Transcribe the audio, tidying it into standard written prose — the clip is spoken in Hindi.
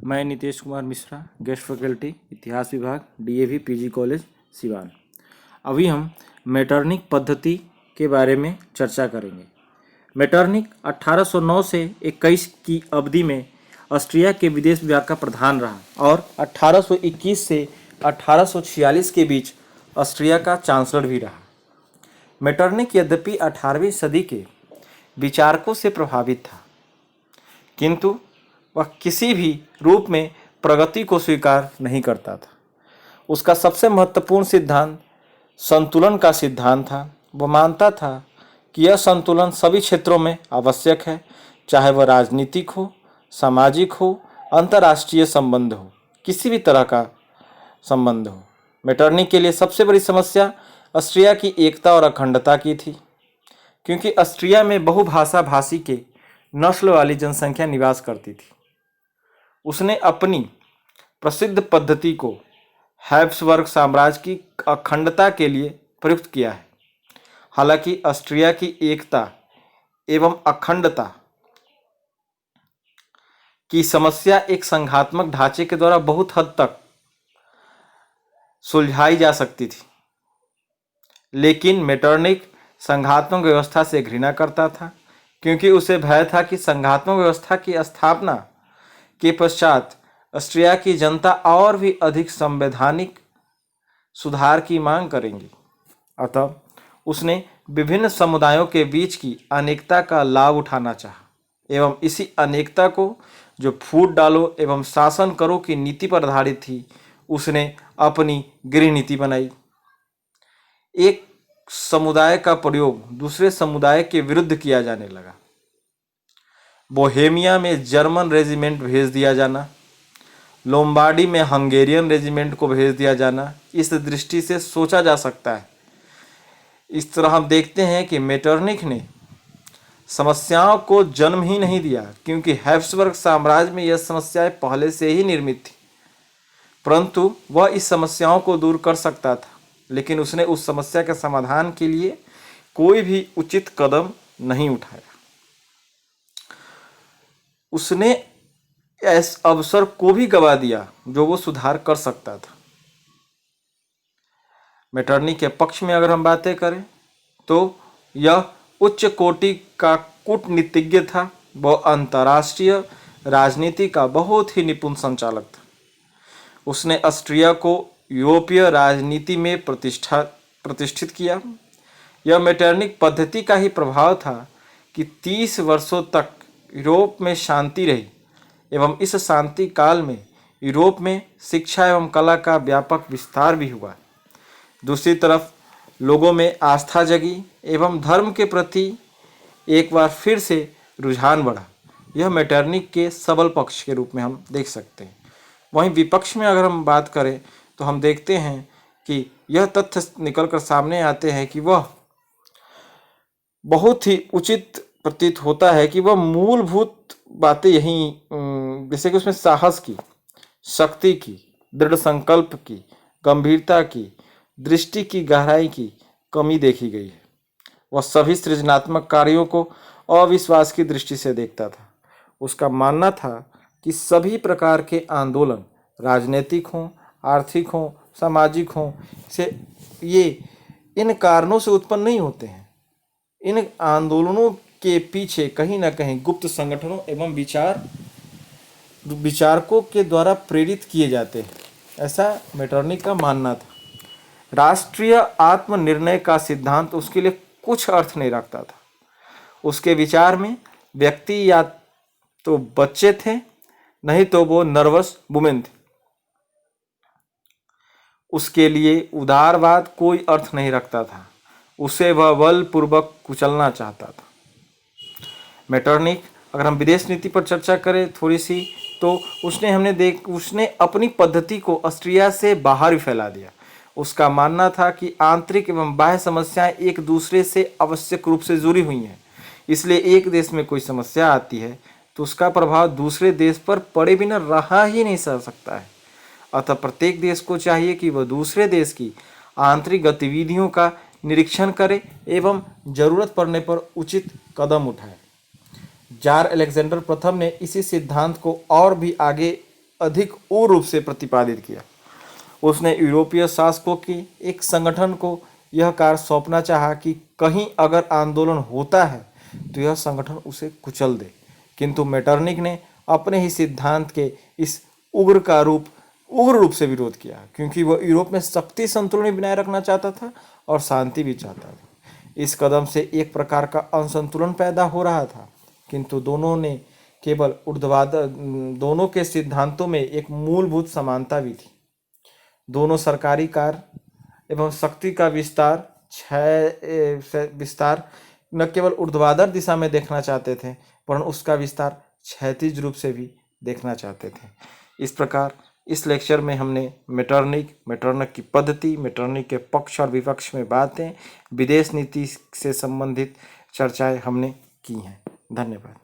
मैं नीतीश कुमार मिश्रा, गेस्ट फैकल्टी इतिहास विभाग, डीएवी पीजी कॉलेज सिवान। अभी हम मेटरनिक पद्धति के बारे में चर्चा करेंगे। मेटरनिक 1809 से 21 की अवधि में ऑस्ट्रिया के विदेश विभाग का प्रधान रहा और 1821 से 1846 के बीच ऑस्ट्रिया का चांसलर भी रहा। मेटरनिक यद्यपि 18वीं सदी के विचारकों से प्रभावित था, किंतु वह किसी भी रूप में प्रगति को स्वीकार नहीं करता था। उसका सबसे महत्वपूर्ण सिद्धांत संतुलन का सिद्धांत था। वह मानता था कि यह संतुलन सभी क्षेत्रों में आवश्यक है, चाहे वह राजनीतिक हो, सामाजिक हो, अंतर्राष्ट्रीय संबंध हो, किसी भी तरह का संबंध हो। मेटरनिक के लिए सबसे बड़ी समस्या ऑस्ट्रिया की एकता और अखंडता की थी, क्योंकि ऑस्ट्रिया में बहुभाषा भाषी के नस्ल वाली जनसंख्या निवास करती थी। उसने अपनी प्रसिद्ध पद्धति को हैब्सबर्ग साम्राज्य की अखंडता के लिए प्रयुक्त किया है। हालांकि ऑस्ट्रिया की एकता एवं अखंडता की समस्या एक संघात्मक ढांचे के द्वारा बहुत हद तक सुलझाई जा सकती थी, लेकिन मेटरनिक संघात्मक व्यवस्था से घृणा करता था, क्योंकि उसे भय था कि संघात्मक व्यवस्था की स्थापना के पश्चात ऑस्ट्रिया की जनता और भी अधिक संवैधानिक सुधार की मांग करेंगी। अतः उसने विभिन्न समुदायों के बीच की अनेकता का लाभ उठाना चाहा एवं इसी अनेकता को, जो फूट डालो एवं शासन करो की नीति पर आधारित थी, उसने अपनी गृह नीति बनाई। एक समुदाय का प्रयोग दूसरे समुदाय के विरुद्ध किया जाने लगा। बोहेमिया में जर्मन रेजिमेंट भेज दिया जाना, लोम्बार्डी में हंगेरियन रेजिमेंट को भेज दिया जाना, इस दृष्टि से सोचा जा सकता है। इस तरह हम देखते हैं कि मेटरनिक ने समस्याओं को जन्म ही नहीं दिया, क्योंकि हैब्सबर्ग साम्राज्य में यह समस्याएं पहले से ही निर्मित थी, परंतु वह इस समस्याओं को दूर कर सकता था। लेकिन उसने उस समस्या के समाधान के लिए कोई भी उचित कदम नहीं उठाया। उसने इस अवसर को भी गवा दिया जो वो सुधार कर सकता था। मेटरनिक के पक्ष में अगर हम बातें करें तो यह उच्च कोटि का कूटनीतिज्ञ था। वह अंतर्राष्ट्रीय राजनीति का बहुत ही निपुण संचालक था। उसने ऑस्ट्रिया को यूरोपीय राजनीति में प्रतिष्ठित किया। यह मेटरनिक पद्धति का ही प्रभाव था कि 30 वर्षों तक यूरोप में शांति रही एवं इस शांति काल में यूरोप में शिक्षा एवं कला का व्यापक विस्तार भी हुआ। दूसरी तरफ लोगों में आस्था जगी एवं धर्म के प्रति एक बार फिर से रुझान बढ़ा। यह मेटरनिक के सबल पक्ष के रूप में हम देख सकते हैं। वहीं विपक्ष में अगर हम बात करें तो हम देखते हैं कि यह तथ्य निकल कर सामने आते हैं कि वह बहुत ही उचित प्रतीत होता है कि वह मूलभूत बातें यही, जैसे कि उसमें साहस की, शक्ति की, दृढ़ संकल्प की, गंभीरता की, दृष्टि की गहराई की कमी देखी गई है। वह सभी सृजनात्मक कार्यों को अविश्वास की दृष्टि से देखता था। उसका मानना था कि सभी प्रकार के आंदोलन, राजनीतिक हों, आर्थिक हों, सामाजिक हों, से ये इन कारणों से उत्पन्न नहीं होते हैं। इन आंदोलनों के पीछे कहीं ना कहीं गुप्त संगठनों एवं विचारकों के द्वारा प्रेरित किए जाते हैं, ऐसा मेटरनिक का मानना था। राष्ट्रीय आत्मनिर्णय का सिद्धांत उसके लिए कुछ अर्थ नहीं रखता था। उसके विचार में व्यक्ति या तो बच्चे थे, नहीं तो वो नर्वस वुमेन थे। उसके लिए उदारवाद कोई अर्थ नहीं रखता था। उसे वह बलपूर्वक कुचलना चाहता था। मेटरनिक, अगर हम विदेश नीति पर चर्चा करें थोड़ी सी, तो उसने अपनी पद्धति को ऑस्ट्रिया से बाहर ही फैला दिया। उसका मानना था कि आंतरिक एवं बाह्य समस्याएं एक दूसरे से आवश्यक रूप से जुड़ी हुई हैं। इसलिए एक देश में कोई समस्या आती है तो उसका प्रभाव दूसरे देश पर पड़े बिना रहा ही नहीं सह सकता है। अतः प्रत्येक देश को चाहिए कि वह दूसरे देश की आंतरिक गतिविधियों का निरीक्षण करे एवं जरूरत पड़ने पर उचित कदम उठाए। जार अलेक्जेंडर प्रथम ने इसी सिद्धांत को और भी आगे अधिक उग्र रूप से प्रतिपादित किया। उसने यूरोपीय शासकों के एक संगठन को यह कार्य सौंपना चाहा कि कहीं अगर आंदोलन होता है तो यह संगठन उसे कुचल दे, किंतु मेटरनिक ने अपने ही सिद्धांत के इस उग्र रूप से विरोध किया, क्योंकि वह यूरोप में शक्ति संतुलन भी बनाए रखना चाहता था और शांति भी चाहता था। इस कदम से एक प्रकार का असंतुलन पैदा हो रहा था, किंतु दोनों के सिद्धांतों में एक मूलभूत समानता भी थी। दोनों सरकारी कार्य एवं शक्ति का विस्तार न केवल ऊर्ध्वाधर दिशा में देखना चाहते थे, वरन उसका विस्तार क्षैतिज रूप से भी देखना चाहते थे। इस प्रकार इस लेक्चर में हमने मेटरनिक की पद्धति, मेटरनिक के पक्ष और विपक्ष में बातें, विदेश नीति से संबंधित चर्चाएं हमने की हैं। धन्यवाद।